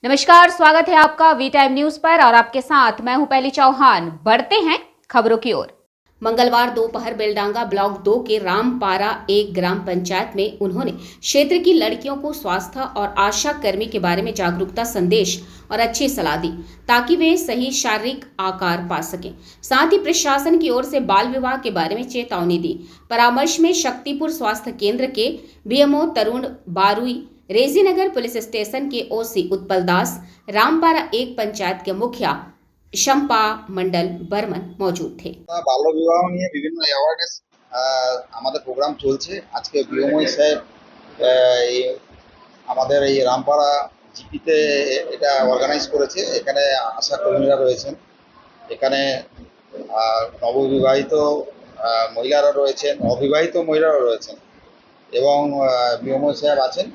नमस्कार, स्वागत है आपका वी टाइम न्यूज पर और आपके साथ मैं हूं पहली चौहान। बढ़ते हैं खबरों की ओर। मंगलवार दोपहर बेलडांगा ब्लॉक 2 के रामपारा एक ग्राम पंचायत में उन्होंने क्षेत्र की लड़कियों को स्वास्थ्य और आशा कर्मी के बारे में जागरूकता संदेश और अच्छी सलाह दी ताकि वे सही शारीरिक आकार पा सकें। साथ ही प्रशासन की ओर से बाल विवाह के बारे में चेतावनी दी। परामर्श में शक्तिपुर स्वास्थ्य केंद्र के बीएमओ तरुण बारुई, रेजीनगर पुलिस स्टेशन के ओसी उत्पल दास, रामपारा एक पंचायत के मुखिया शंपा मंडल बर्मन मौजूद थे। বাল্য বিবাহ নিয়ে বিভিন্ন অ্যাওয়ারনেস আমাদের প্রোগ্রাম চলছে। আজকে বিএমওই সাহেব এই আমাদের এই রামপাড়া জিপিতে এটা অর্গানাইজ করেছে। এখানে আশা কর্মীরা রয়েছেন, এখানে নববিবাহিত মহিলারা রয়েছেন, অবিবাহিত মহিলারা রয়েছেন এবং বিএমওই সাহেব আছেন।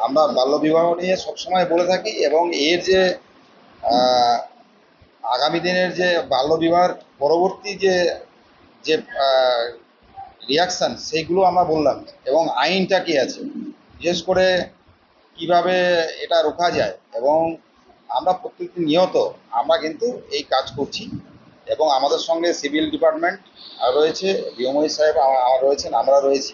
আমরা বাল্য বিবাহ নিয়ে সবসময় বলে থাকি এবং এর যে আগামী দিনের যে বাল্যবিবাহের পরবর্তী যে যে রিয়াকশান সেইগুলো আমরা বললাম এবং আইনটা কি আছে, বিশেষ করে কিভাবে এটা রোকা যায় এবং আমরা প্রত্যেকদিন নিয়ত আমরা কিন্তু এই কাজ করছি এবং আমাদের সঙ্গে সিভিল ডিপার্টমেন্ট রয়েছে, বিএমওই সাহেব রয়েছেন, আমরা রয়েছি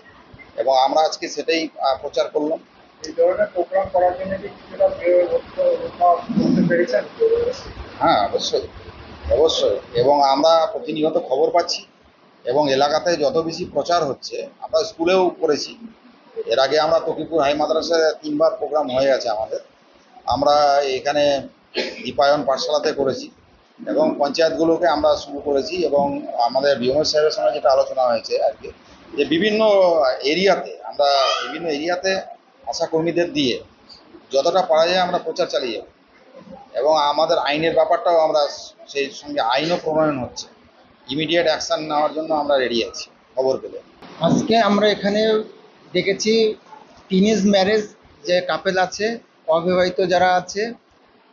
এবং আমরা আজকে সেটাই প্রচার করলাম। এই ধরনের প্রোগ্রাম করার জন্য কি কিছুটা করতে পেরেছেন? হ্যাঁ, অবশ্যই অবশ্যই এবং আমরা প্রতিনিয়ত খবর পাচ্ছি এবং এলাকাতে যত বেশি প্রচার হচ্ছে, আমরা স্কুলেও করেছি। এর আগে আমরা তকিপুর হাই মাদ্রাসায় 3বার প্রোগ্রাম হয়ে গেছে আমাদের। আমরা এখানে দীপায়ন পাঠশালাতে করেছি এবং পঞ্চায়েতগুলোকে আমরা শুরু করেছি এবং আমাদের বিএমও সাহেবের সঙ্গে যেটা আলোচনা হয়েছে আজকে, যে বিভিন্ন এরিয়াতে আশা কর্মীদের দিয়ে যতটা পারা যায় আমরা প্রচার চালিয়ে যাব এবং আমাদের আইনের ব্যাপারটাও আমরা সেই সঙ্গে আইনও প্রণয়ন হচ্ছে। ইমিডিয়েট অ্যাকশান নেওয়ার জন্য আমরা রেডি আছি খবর পেলে। আজকে আমরা এখানে দেখেছি টিনেজ ম্যারেজ যে কাপেল আছে, অবিবাহিত যারা আছে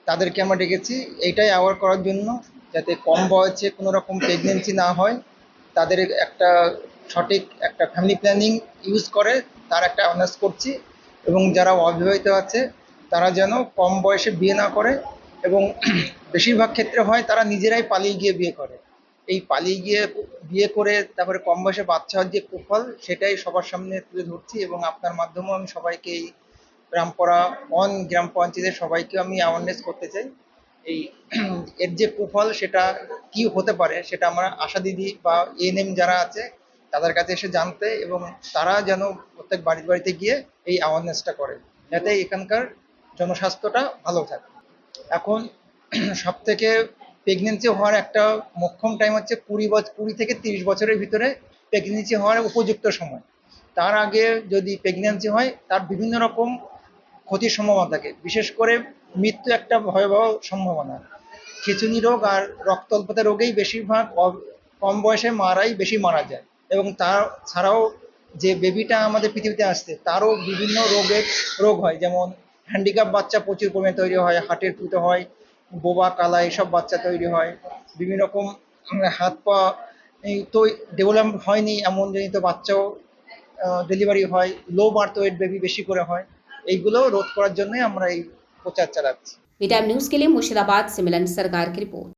তাদেরকে আমরা ডেকেছি এইটাই অ্যাওয়ার করার জন্য, যাতে কম বয়সে কোনো রকম প্রেগনেন্সি না হয়, তাদের একটা সঠিক একটা ফ্যামিলি প্ল্যানিং ইউজ করে তার একটা অ্যাওয়ারনেস করছি এবং যারা অবিবাহিত আছে তারা যেন কম বয়সে বিয়ে না করে এবং বেশিরভাগ ক্ষেত্রে হয় তারা নিজেরাই পালিয়ে গিয়ে বিয়ে করে। এই পালিয়ে গিয়ে বিয়ে করে তারপরে কম বয়সে বাচ্চা হওয়ার যে কুফল সেটাই সবার সামনে তুলে ধরছি এবং আপনার মাধ্যমেও আমি সবাইকে এই রামপাড়া গ্রাম পঞ্চায়েতের সবাইকে আমি অ্যাওয়ারনেস করতে চাই। এই এর যে কুফল সেটা কি হতে পারে সেটা আমরা আশা দিদি বা এএনএম যারা আছে তাদের কাছে এসে জানতে এবং তারা যেন প্রত্যেক বাড়িতে গিয়ে এই অ্যাওয়ারনেসটা করে যাতে এখানকার জনস্বাস্থ্যটা ভালো থাকে। এখন সব থেকে প্রেগনেন্সি হওয়ার একটা মোক্ষম টাইম হচ্ছে 20 থেকে 30 বছরের ভিতরে প্রেগনেন্সি হওয়ার উপযুক্ত সময়। তার আগে যদি প্রেগনেন্সি হয় তার বিভিন্ন রকম ক্ষতির সম্ভাবনা থাকে, বিশেষ করে মৃত্যু একটা ভয়াবহ সম্ভাবনা। খিঁচুনি রোগ আর রক্তাল্পতা রোগেই বেশিরভাগ কম বয়সে মারাই বেশি মারা যায় এবং তার ছাড়াও যে বেবিটা আমাদের পৃথিবীতে আসছে তারও বিভিন্ন রোগ হয়, যেমন হ্যান্ডিক্যাপ বাচ্চা প্রচুর পরিমাণে তৈরি হয়, হার্টের ফুটো হয়, বোবা কালা এইসব বাচ্চা তৈরি হয়, বিভিন্ন রকম হাত পা তো ডেভেলপ হয়নি এমন জনিত বাচ্চাও ডেলিভারি হয়, লো বার্থ ওয়েট বেবি বেশি করে হয়। এইগুলো রোধ করার জন্যই আমরা এই প্রচার চালাচ্ছি। वी टाइम न्यूज के लिए मुर्शिदाबाद से मिलन सरकार की रिपोर्ट।